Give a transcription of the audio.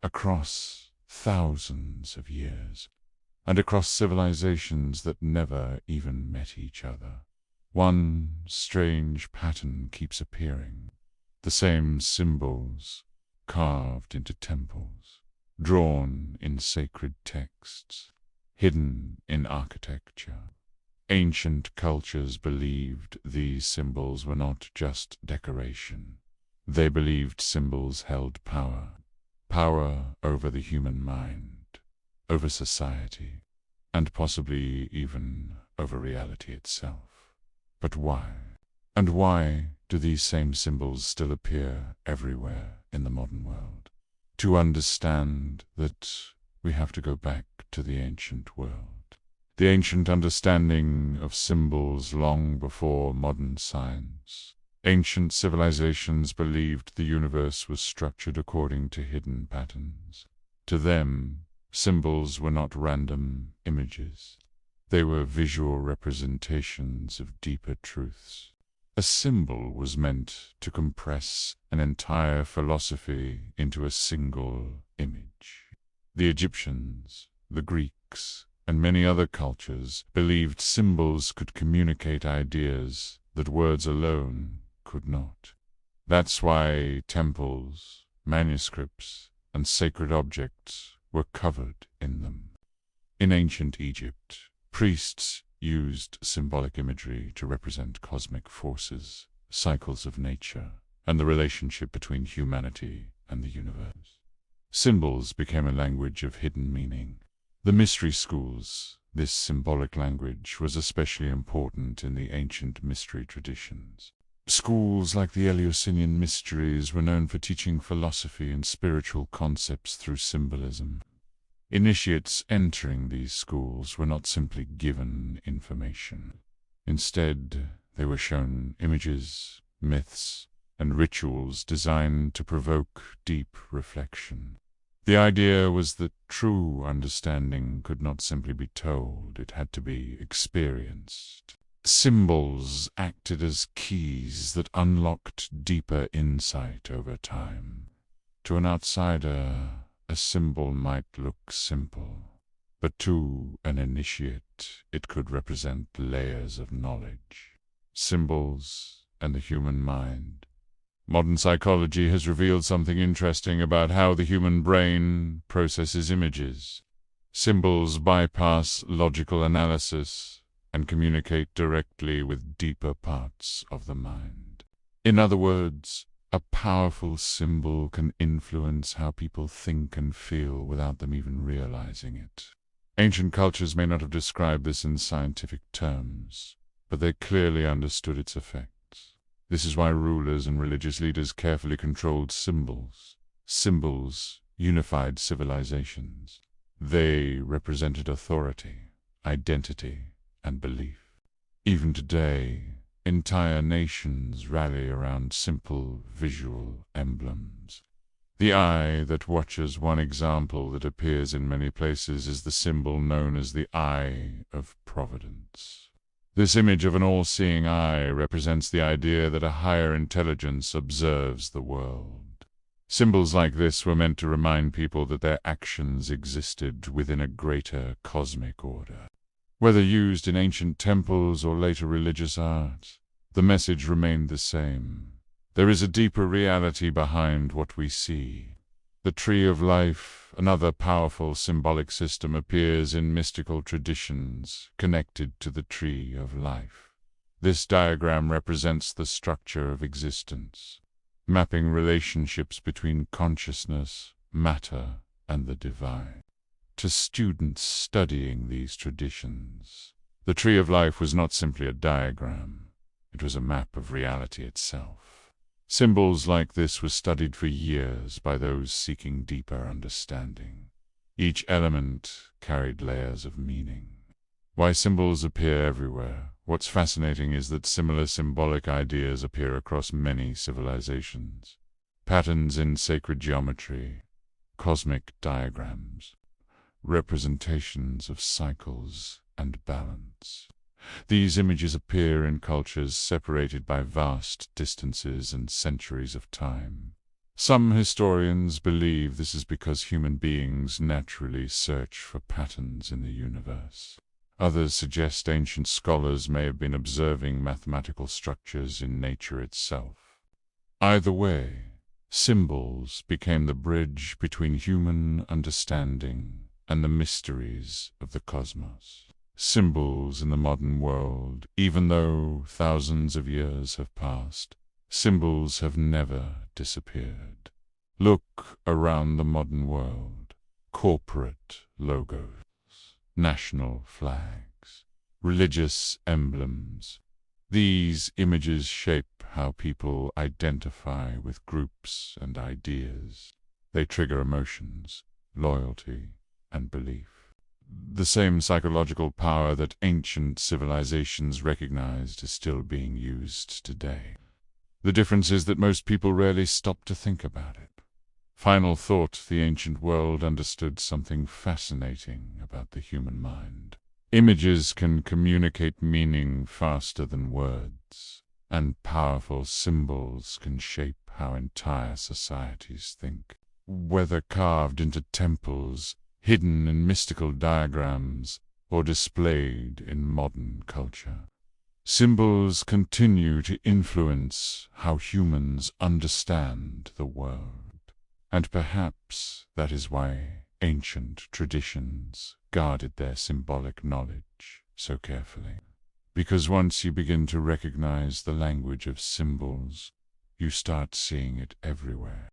across thousands of years, and across civilizations that never even met each other. One strange pattern keeps appearing. The same symbols carved into temples, drawn in sacred texts, hidden in architecture. Ancient cultures believed these symbols were not just decoration. They believed symbols held power over the human mind, over society, and possibly even over reality itself. But why? And why do these same symbols still appear everywhere in the modern world? To understand that, we have to go back to the ancient world. The ancient understanding of symbols long before modern science. Ancient civilizations believed the universe was structured according to hidden patterns. To them, symbols were not random images. They were visual representations of deeper truths. A symbol was meant to compress an entire philosophy into a single image. The Egyptians, the Greeks, and many other cultures believed symbols could communicate ideas that words alone could not. That's why temples, manuscripts, and sacred objects were covered in them. In ancient Egypt, priests used symbolic imagery to represent cosmic forces, cycles of nature, and the relationship between humanity and the universe. Symbols became a language of hidden meaning. The mystery schools, this symbolic language, was especially important in the ancient mystery traditions. Schools like the Eleusinian Mysteries were known for teaching philosophy and spiritual concepts through symbolism. Initiates entering these schools were not simply given information. Instead, they were shown images, myths, and rituals designed to provoke deep reflection. The idea was that true understanding could not simply be told, it had to be experienced. Symbols acted as keys that unlocked deeper insight over time. To an outsider, a symbol might look simple, but to an initiate it could represent layers of knowledge. Symbols and the human mind. Modern psychology has revealed something interesting about how the human brain processes images. Symbols bypass logical analysis and communicate directly with deeper parts of the mind. In other words, a powerful symbol can influence how people think and feel without them even realizing it. Ancient cultures may not have described this in scientific terms, but they clearly understood its effects. This is why rulers and religious leaders carefully controlled symbols. Symbols unified civilizations. They represented authority, identity, and belief. Even today, entire nations rally around simple visual emblems. The eye that watches, one example that appears in many places, is the symbol known as the Eye of Providence. This image of an all-seeing eye represents the idea that a higher intelligence observes the world. Symbols like this were meant to remind people that their actions existed within a greater cosmic order. Whether used in ancient temples or later religious art, the message remained the same. There is a deeper reality behind what we see. The Tree of Life, another powerful symbolic system, appears in mystical traditions connected to the Tree of Life. This diagram represents the structure of existence, mapping relationships between consciousness, matter, and the divine. To students studying these traditions, the Tree of Life was not simply a diagram, it was a map of reality itself. Symbols like this were studied for years by those seeking deeper understanding. Each element carried layers of meaning. Why symbols appear everywhere? What's fascinating is that similar symbolic ideas appear across many civilizations. Patterns in sacred geometry, cosmic diagrams, representations of cycles and balance. These images appear in cultures separated by vast distances and centuries of time. Some historians believe this is because human beings naturally search for patterns in the universe. Others suggest ancient scholars may have been observing mathematical structures in nature itself. Either way, symbols became the bridge between human understanding and the mysteries of the cosmos. Symbols in the modern world, even though thousands of years have passed, symbols have never disappeared. Look around the modern world. Corporate logos, national flags, religious emblems. These images shape how people identify with groups and ideas. They trigger emotions, loyalty, and belief. The same psychological power that ancient civilizations recognized is still being used today. The difference is that most people rarely stop to think about it. Final thought, the ancient world understood something fascinating about the human mind. Images can communicate meaning faster than words, and powerful symbols can shape how entire societies think. Whether carved into temples, hidden in mystical diagrams, or displayed in modern culture, symbols continue to influence how humans understand the world. And perhaps that is why ancient traditions guarded their symbolic knowledge so carefully. Because once you begin to recognize the language of symbols, you start seeing it everywhere.